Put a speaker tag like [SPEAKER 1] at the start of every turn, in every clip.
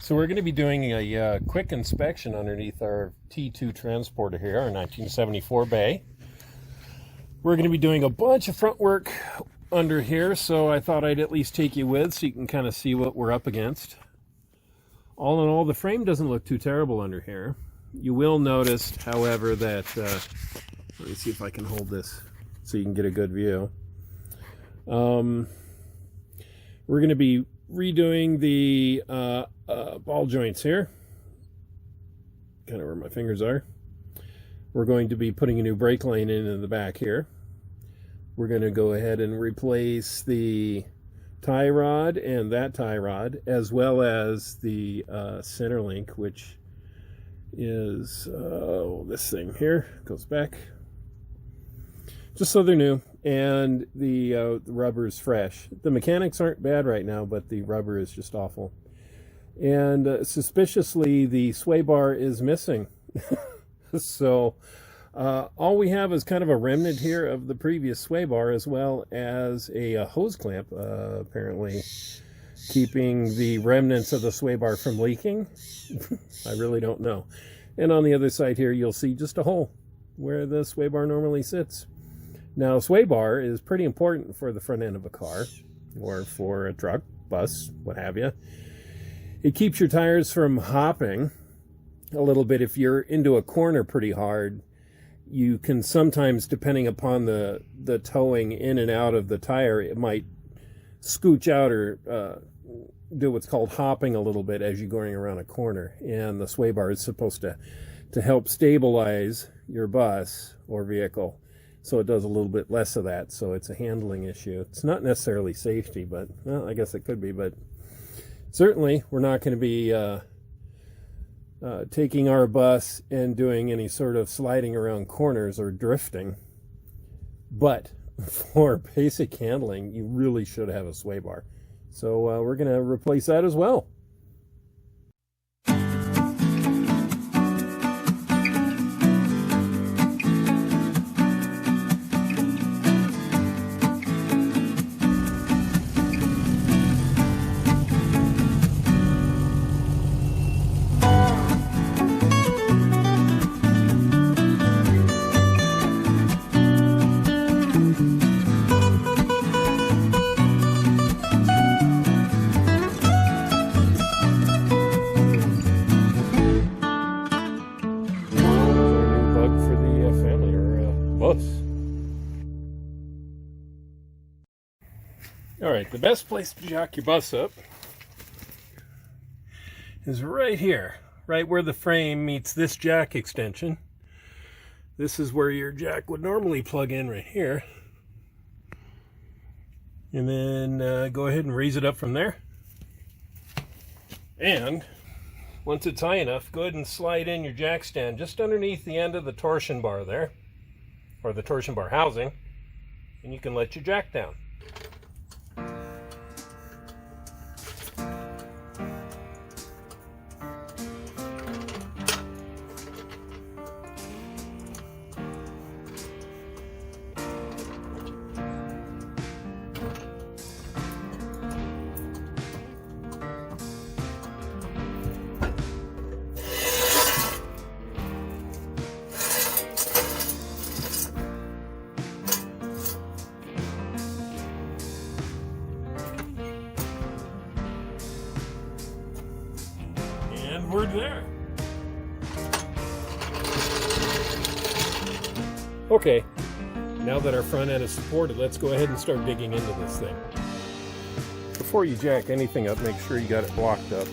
[SPEAKER 1] So we're going to be doing a quick inspection underneath our T2 transporter here, our 1974 bay. We're going to be doing a bunch of front work under here, so I thought I'd at least take you with so you can kind of see what we're up against. All in all, the frame doesn't look too terrible under here. You will notice, however, that, let me see if I can hold this so you can get a good view. We're going to be redoing the ball joints here, kind of where my fingers are. We're going to be putting a new brake line in the back here. We're going to go ahead and replace the tie rod and that tie rod, as well as the center link, which is this thing here. Goes back, just so they're new, and the rubber is fresh. The mechanics aren't bad right now, but the rubber is just awful. And suspiciously, the sway bar is missing. So all we have is kind of a remnant here of the previous sway bar, as well as a hose clamp, apparently keeping the remnants of the sway bar from leaking. I really don't know. And on the other side here, you'll see just a hole where the sway bar normally sits. Now, sway bar is pretty important for the front end of a car, or for a truck, bus, what have you. It keeps your tires from hopping a little bit. If you're into a corner pretty hard, you can sometimes, depending upon the towing in and out of the tire, it might scooch out or do what's called hopping a little bit as you're going around a corner. And the sway bar is supposed to help stabilize your bus or vehicle, so it does a little bit less of that. So it's a handling issue. It's not necessarily safety, but, well, I guess it could be. But certainly, we're not going to be taking our bus and doing any sort of sliding around corners or drifting. But for basic handling, you really should have a sway bar. So we're going to replace that as well. Alright, the best place to jack your bus up is right here, right where the frame meets this jack extension. This is where your jack would normally plug in, right here. And then go ahead and raise it up from there. And once it's high enough, go ahead and slide in your jack stand just underneath the end of the torsion bar there, or the torsion bar housing, and you can let your jack down. We're there. Okay, now that our front end is supported, let's go ahead and start digging into this thing. Before you jack anything up, make sure you got it blocked up.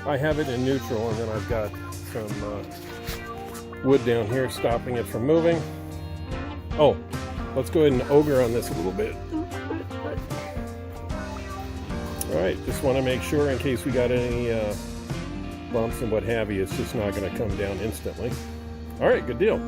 [SPEAKER 1] I have it in neutral, and then I've got some wood down here stopping it from moving. Oh, let's go ahead and ogre on this a little bit. Alright, just want to make sure in case we got any bumps and what have you, it's just not going to come down instantly. All right, good deal.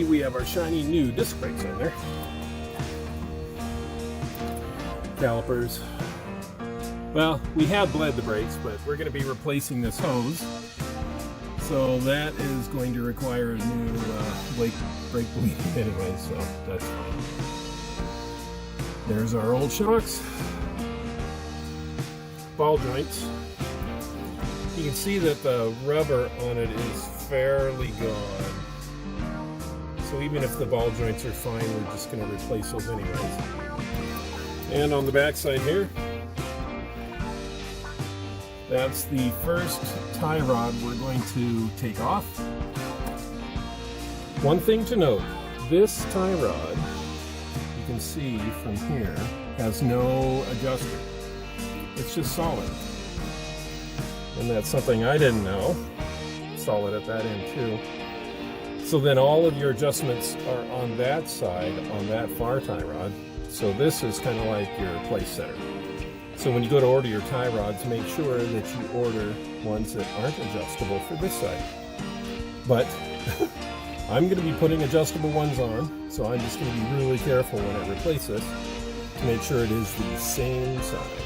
[SPEAKER 1] see we have our shiny new disc brakes on there. Calipers. Well, we had bled the brakes, but we're going to be replacing this hose. So that is going to require a new brake bleed anyway, so that's fine. There's our old shocks. Ball joints. You can see that the rubber on it is fairly gone. So even if the ball joints are fine, we're just going to replace those anyways. And on the back side here, that's the first tie rod we're going to take off. One thing to note, this tie rod, you can see from here, has no adjuster. It's just solid. And that's something I didn't know. Solid at that end too. So then all of your adjustments are on that side, on that far tie rod. So this is kind of like your place setter. So when you go to order your tie rods, make sure that you order ones that aren't adjustable for this side. But I'm going to be putting adjustable ones on, so I'm just going to be really careful when I replace this to make sure it is the same size.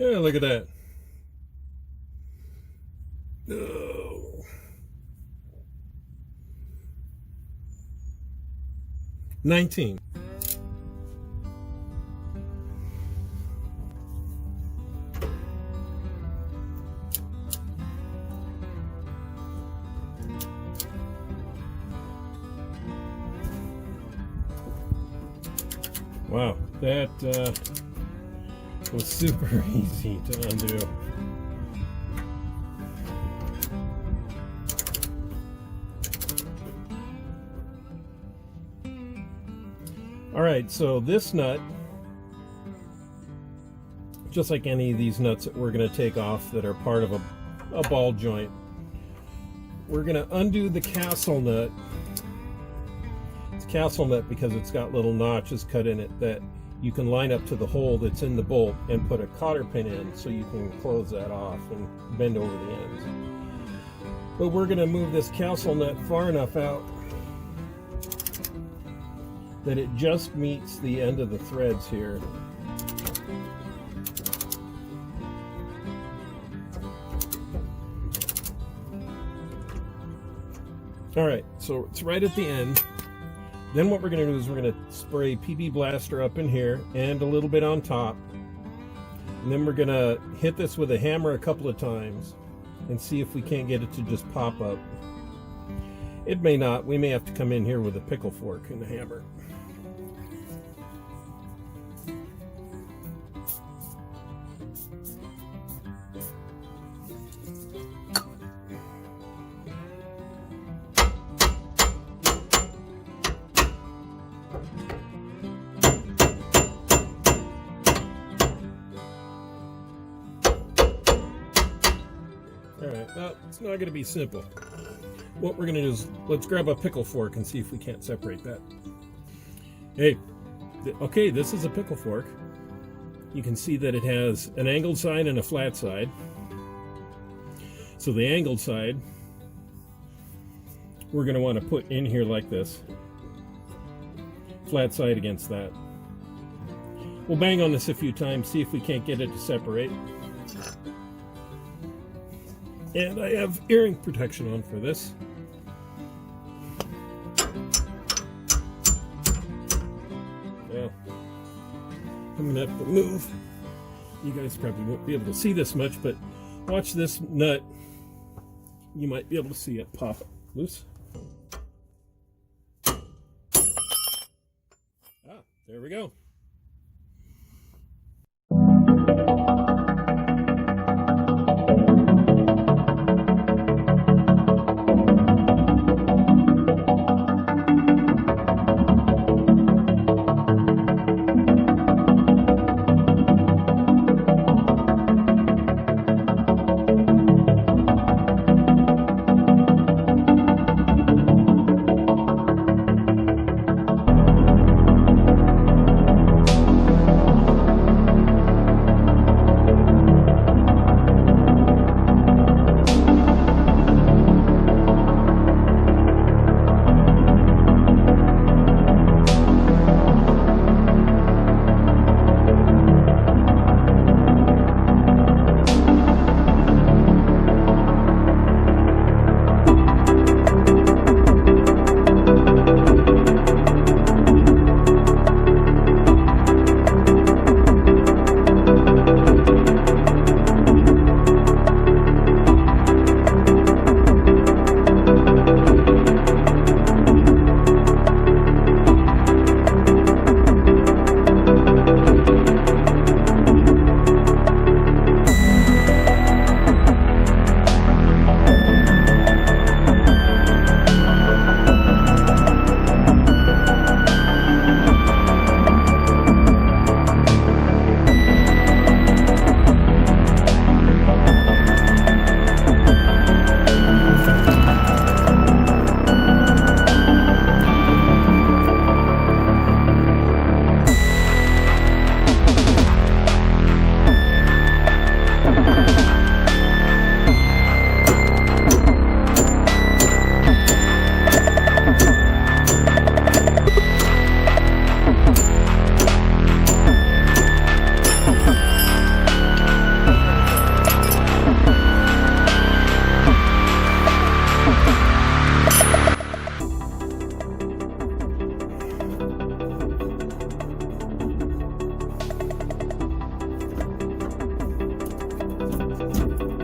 [SPEAKER 1] Yeah, look at that. Oh. 19. Wow, that was super easy to undo. All right, so this nut, just like any of these nuts that we're going to take off that are part of a ball joint, we're going to undo the castle nut. It's castle nut because it's got little notches cut in it that you can line up to the hole that's in the bolt and put a cotter pin in so you can close that off and bend over the ends. But we're going to move this castle nut far enough out that it just meets the end of the threads here. All right, so it's right at the end. Then what we're going to do is we're going to spray PB Blaster up in here and a little bit on top. And then we're going to hit this with a hammer a couple of times and see if we can't get it to just pop up. It may not. We may have to come in here with a pickle fork and a hammer. Alright, well, it's not going to be simple. What we're going to do is, let's grab a pickle fork and see if we can't separate that. Hey, okay, this is a pickle fork. You can see that it has an angled side and a flat side. So the angled side, we're going to want to put in here like this. Flat side against that. We'll bang on this a few times, see if we can't get it to separate. And I have earring protection on for this. Well, I'm gonna have to move. You guys probably won't be able to see this much, but watch this nut. You might be able to see it pop loose. Ah, there we go.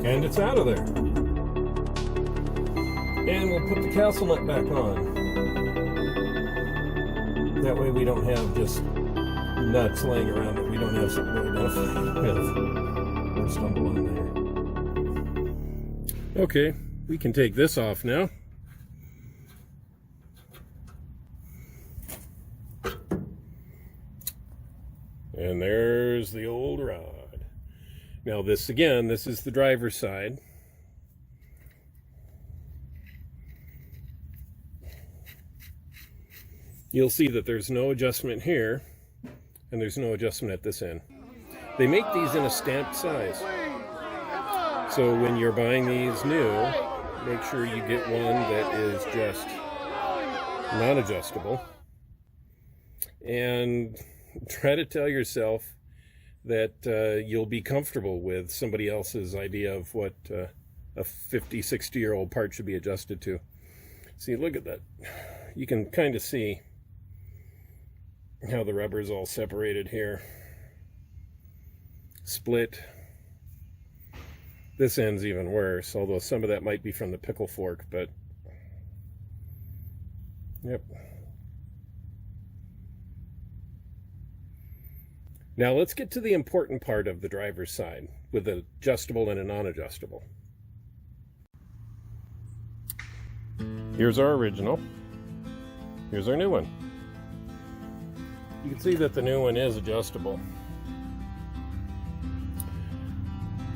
[SPEAKER 1] And it's out of there. And we'll put the castle nut back on. That way we don't have just nuts laying around that we don't have something to identify with or stumble in there. Okay, we can take this off now. And there's the old rod. Now this, again, this is the driver's side. You'll see that there's no adjustment here, and there's no adjustment at this end. They make these in a stamped size. So when you're buying these new, make sure you get one that is just non-adjustable. And try to tell yourself that you'll be comfortable with somebody else's idea of what a 50, 60-year-old part should be adjusted to. See, look at that. You can kind of see how the rubber is all separated here. Split. This end's even worse, although some of that might be from the pickle fork, but yep. Now let's get to the important part of the driver's side with an adjustable and a non-adjustable. Here's our original. Here's our new one. You can see that the new one is adjustable.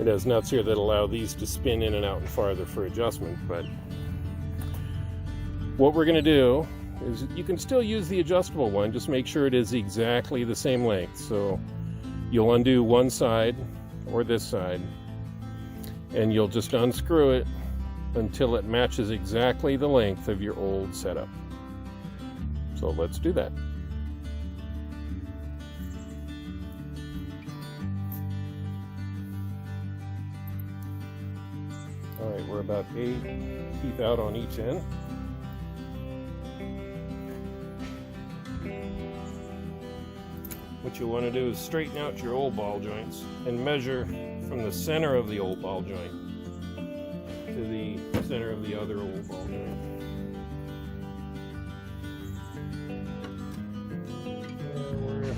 [SPEAKER 1] It has nuts here that allow these to spin in and out and farther for adjustment, but what we're going to do is you can still use the adjustable one, just make sure it is exactly the same length. So you'll undo one side or this side, and you'll just unscrew it until it matches exactly the length of your old setup. So let's do that. we're about 8 teeth out on each end. What you want to do is straighten out your old ball joints and measure from the center of the old ball joint to the center of the other old ball joint. And we're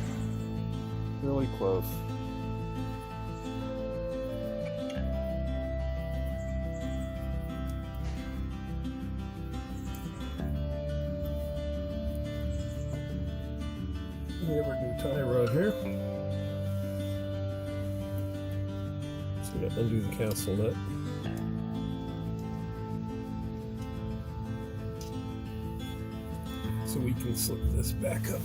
[SPEAKER 1] really close. We have our new tie rod here. Just going to undo the castle nut. So we can slip this back up.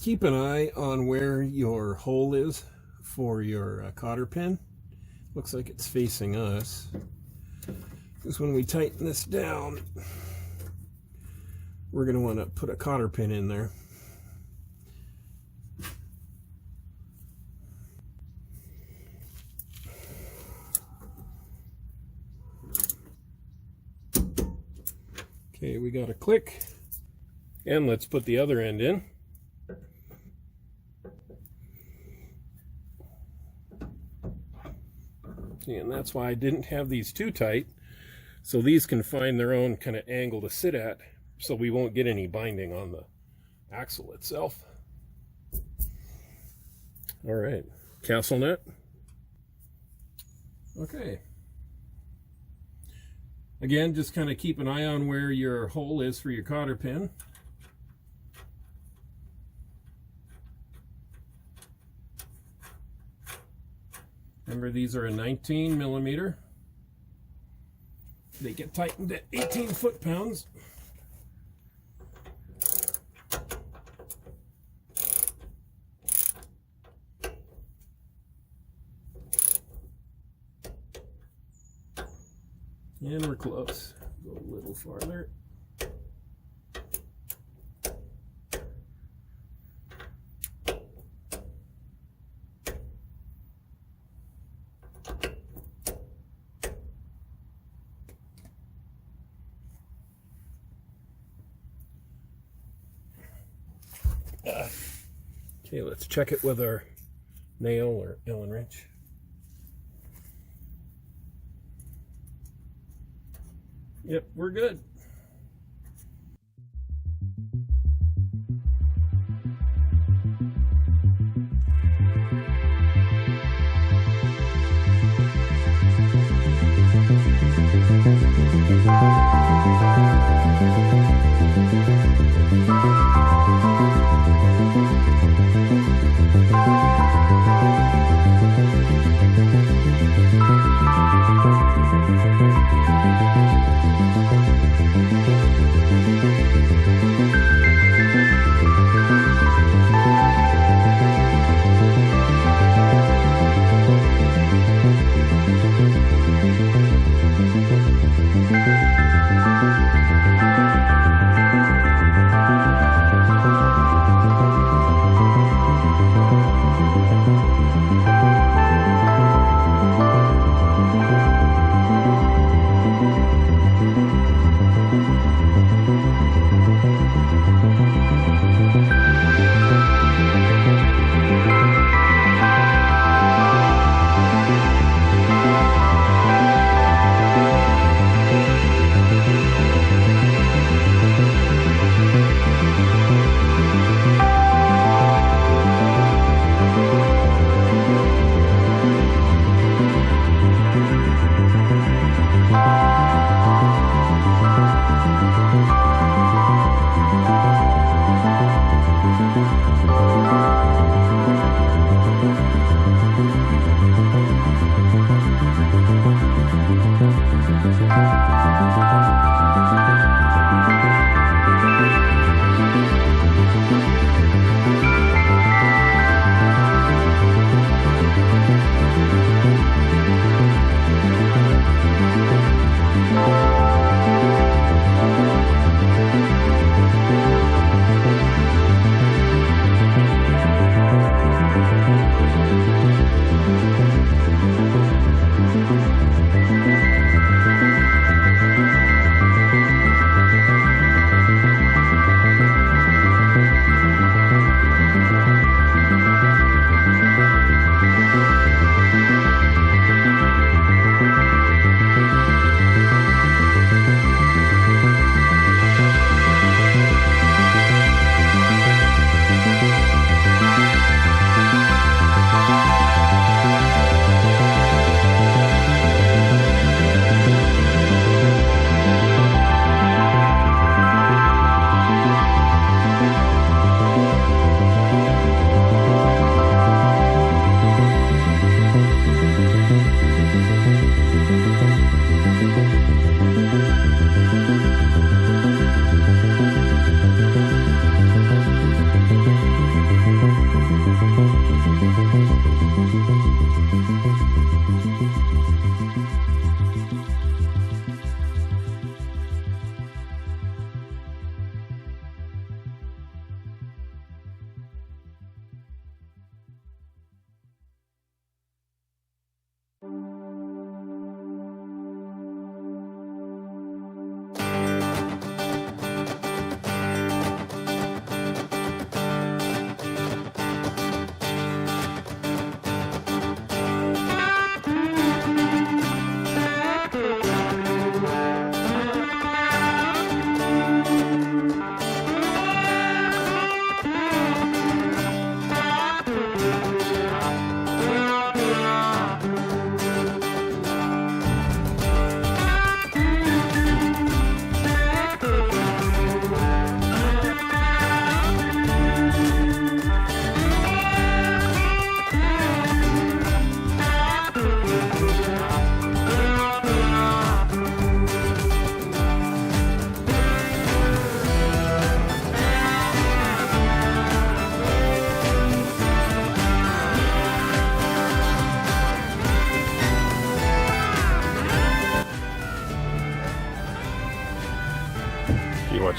[SPEAKER 1] Keep an eye on where your hole is for your cotter pin. Looks like it's facing us. Because when we tighten this down, we're going to want to put a cotter pin in there. Okay, we got a click. And let's put the other end in. And that's why I didn't have these too tight, so these can find their own kind of angle to sit at, so we won't get any binding on the axle itself. All right, castle nut. Okay. Again, just kind of keep an eye on where your hole is for your cotter pin. Remember, these are a 19 millimeter. They get tightened at 18 foot-pounds. And we're close. Go a little farther. Okay, let's check it with our nail or Allen wrench. Yep, we're good.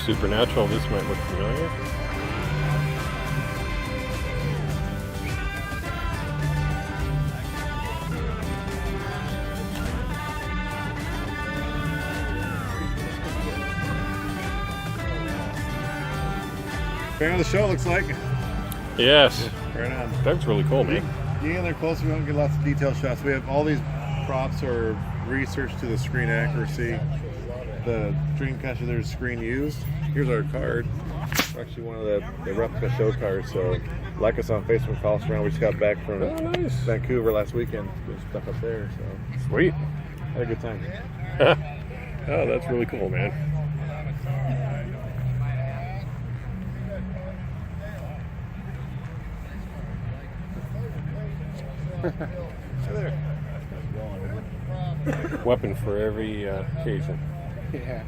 [SPEAKER 1] Supernatural. This might look familiar.
[SPEAKER 2] Fan of the show, looks like.
[SPEAKER 1] Yes.
[SPEAKER 2] Right on.
[SPEAKER 1] That's really cool, man.
[SPEAKER 2] Getting in there closer, we don't get lots of detail shots. We have all these props are researched to the screen accuracy. The Dreamcatcher, there's screen used. Here's our card. It's actually one of the replica show cards. So like us on Facebook, follow us around. We just got back from Vancouver last weekend. Doing stuff up there. So
[SPEAKER 1] Sweet.
[SPEAKER 2] had a good time.
[SPEAKER 1] Oh, that's really cool, man. Weapon for every occasion.
[SPEAKER 2] Yeah.